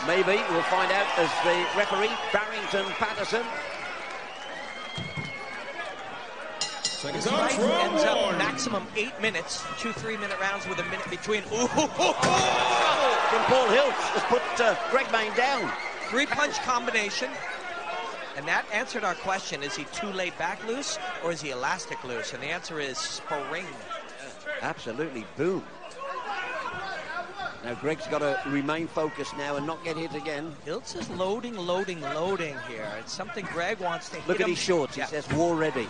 Maybe. We'll find out as the referee, Barrington Patterson. This fight ends up maximum 8 minutes, 2 3-minute rounds with a minute between. Ooh, From Paul Hilz has put Greg Mayne down. 3-punch combination. And that answered our question, is he too laid back loose or is he elastic loose? And the answer is spring. Absolutely, boom. Now Greg's got to remain focused now and not get hit again. Hilz is loading here. It's something Greg wants to hit. Look at his shorts, he says war ready.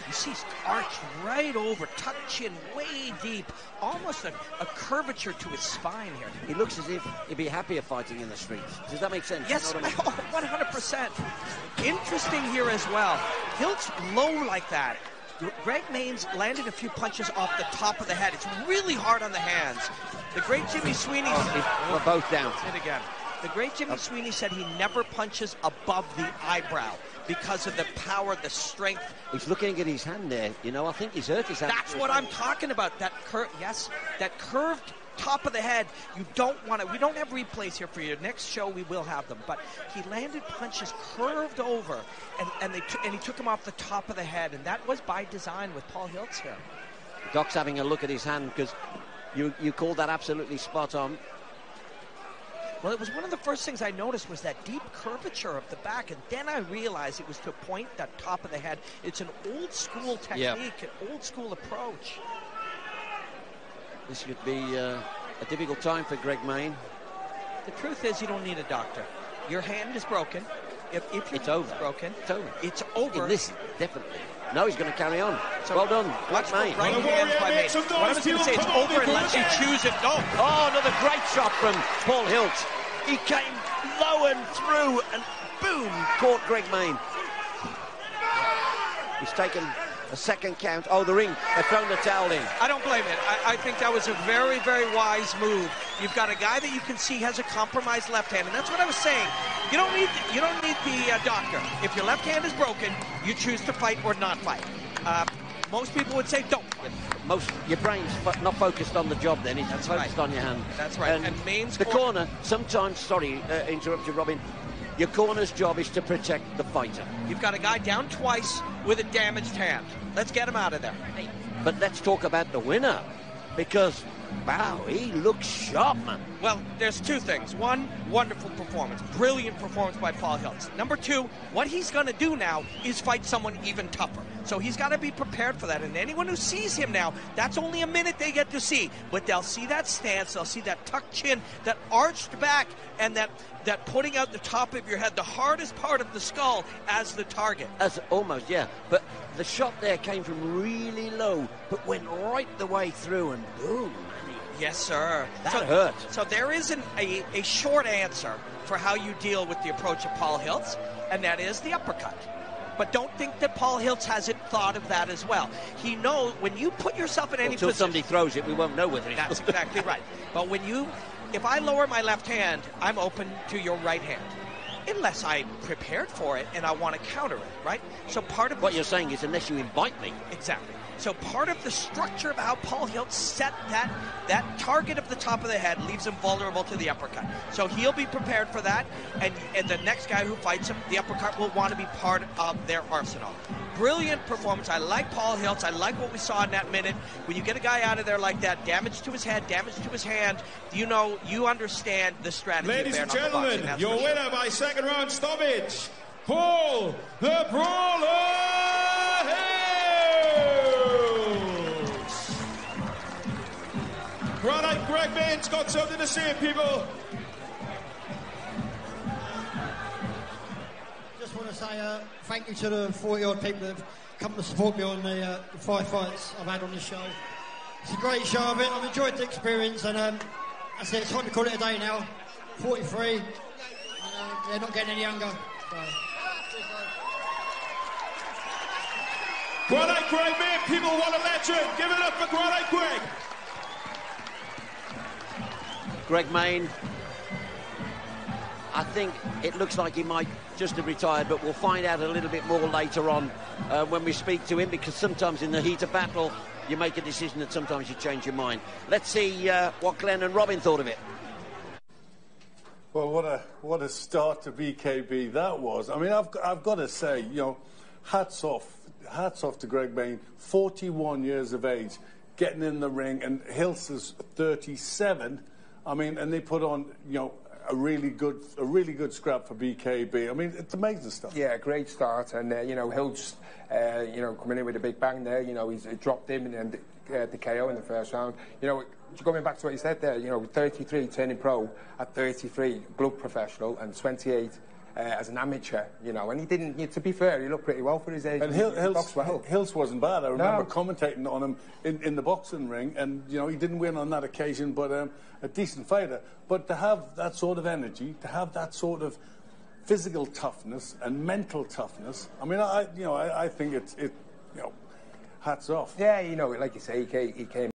You see he's arched right over, tucked chin way deep, almost a curvature to his spine here. He looks as if he'd be happier fighting in the streets. Does that make sense? Yes, you know what I mean? 100%. Interesting here as well. Hilz low like that. Greg Mayne's landed a few punches off the top of the head. It's really hard on the hands. The great Jimmy Sweeney... we're both down. Hit again. The great Jimmy Sweeney said he never punches above the eyebrow because of the power, the strength. He's looking at his hand there. You know, I think he's hurt his hand. That's what I'm talking about. That curved top of the head. You don't want it. We don't have replays here for your next show. We will have them. But he landed punches curved over, and he took him off the top of the head, and that was by design with Paul Hilz here. Doc's having a look at his hand because you called that absolutely spot on. Well, it was one of the first things I noticed was that deep curvature of the back, and then I realized it was to point that top of the head. It's an old school technique, an old school approach. This could be a difficult time for Greg Mayne. The truth is, you don't need a doctor. Your hand is broken. If it's over. Broken, it's over. It's over. In this, definitely. No, he's going to carry on. So well done, Greg Mayne. Right hands by Mayne. What I was going to say, it's over unless you choose it. No. Oh, another great shot from Paul Hilz. He came low and through, and boom, caught Greg Mayne. He's taken a second count. Oh, the ring. They've thrown the towel in. I don't blame it. I think that was a very, very wise move. You've got a guy that you can see has a compromised left hand, and that's what I was saying. You don't need the doctor. If your left hand is broken, you choose to fight or not fight. Most people would say don't. Your brain's not focused on the job then, it's focused on your hand. That's right. And Mayne's the corner, sometimes, sorry, interrupt you, Robin, your corner's job is to protect the fighter. You've got a guy down twice with a damaged hand. Let's get him out of there. But let's talk about the winner, because, wow, he looks sharp, man. Well, there's two things. One, wonderful performance. Brilliant performance by Paul Hilz. Number two, what he's going to do now is fight someone even tougher. So he's got to be prepared for that. And anyone who sees him now, that's only a minute they get to see. But they'll see that stance, they'll see that tucked chin, that arched back, and that putting out the top of your head, the hardest part of the skull, as the target. Almost, yeah. But the shot there came from really low, but went right the way through, and boom. Yes, sir. That hurt. So there isn't a short answer for how you deal with the approach of Paul Hilz, and that is the uppercut. But don't think that Paul Hilz hasn't thought of that as well. He knows when you put yourself in any position. Until somebody throws it, we won't know whether it's... That's exactly right. But if I lower my left hand, I'm open to your right hand. Unless I'm prepared for it and I want to counter it, right? So part of what you're saying is unless you invite me. Exactly. So part of the structure of how Paul Hilz set that target of the top of the head leaves him vulnerable to the uppercut. So he'll be prepared for that, and the next guy who fights him, the uppercut will want to be part of their arsenal. Brilliant performance. I like Paul Hilz. I like what we saw in that minute. When you get a guy out of there like that, damage to his head, damage to his hand, you understand the strategy. Ladies and gentlemen, your winner by second round stoppage, Paul the Brawler Hilz. Right, Greg Mayne's got something to say, people. Just want to say thank you to the 40-odd people that have come to support me on the 5 fights I've had on this show. It's a great show of it. I've enjoyed the experience, and I said it's time to call it a day now. 43. They're not getting any younger. So. Granite Greg Mayne, people want a legend. Give it up for Granite Greg. Greg Mayne, I think it looks like he might just have retired, but we'll find out a little bit more later on when we speak to him, because sometimes in the heat of battle you make a decision that sometimes you change your mind. Let's see what Glenn and Robin thought of it. Well, what a start to BKB that was. I mean, I've got to say, you know, hats off to Greg Mayne, 41 years of age, getting in the ring, and Hilz is 37. I mean, and they put on, you know, a really good scrap for BKB. I mean, it's amazing stuff. Yeah, great start, and you know, Hilz, you know, coming in with a big bang there. You know, he's dropped him and the KO in the first round. You know, going back to what you said there, you know, 33 turning pro at 33, glove professional, and 28 as an amateur. You know, and he didn't. To be fair, he looked pretty well for his age. And Hilz wasn't bad. I remember commentating on him in the boxing ring, and you know, he didn't win on that occasion, but a decent fighter. But to have that sort of energy, to have that sort of physical toughness and mental toughness, I mean, I think it, you know, hats off. Yeah, you know, like you say, he came